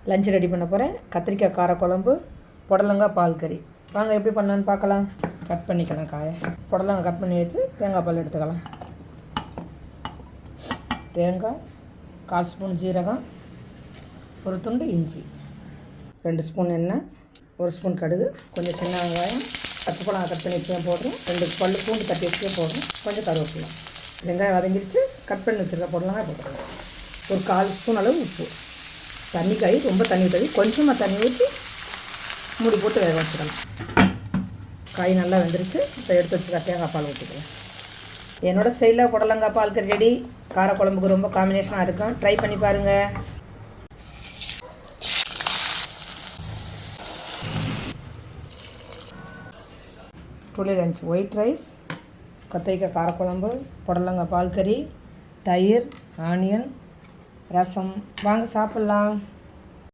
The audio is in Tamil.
லஞ்ச் ரெடி பண்ண போகிறேன். கத்திரிக்காய் காரக்குழம்பு, புடலங்காய் பால் கறி. வாங்க எப்படி பண்ணலான்னு பார்க்கலாம். கட் பண்ணிக்கலாம் காயை. புடலங்காய் கட் பண்ணி வச்சு தேங்காய் பால் எடுத்துக்கலாம். தேங்காய், 1/4 ஸ்பூன் ஜீரகம், ஒரு துண்டு இஞ்சி, 2 ஸ்பூன் எண்ணெய், 1 ஸ்பூன் கடுகு, கொஞ்சம் சின்ன வெங்காயம், பச்சை மிளகா கட் பண்ணி வச்சுக்கே போடுறோம், 2 பல்லு பூண்டு தட்டி வச்சுக்கே போடுறோம், கொஞ்சம் கருவேப்பிலை. வெங்காயம் வதங்கிடுச்சு. கட் பண்ணி வச்சுருக்க புடலங்காய் போட்டுக்கலாம். ஒரு 1/4 ஸ்பூன் அளவு உப்பு. தண்ணி காய் ரொம்ப தண்ணி ஊற்றி கொஞ்சமாக தண்ணி ஊற்றி மூடி போட்டு வேக வச்சுக்கலாம். காய் நல்லா வெந்துருச்சு. இப்போ எடுத்து வச்சு தேங்காய் பால் ஊற்றிக்கலாம். என்னோடய ஸ்டைலில் புடலங்காய் பால் கறி ரெடி. காரக்குழம்புக்கு ரொம்ப காம்பினேஷனாக இருக்கும். ட்ரை பண்ணி பாருங்கள். டுடே லஞ்ச் ஒயிட் ரைஸ், கத்திரிக்காய் காரக்குழம்பு, புடலங்காய் பால் கறி, தயிர், ஆனியன், ரசம். வாங்க சாப்பிட்லாம்.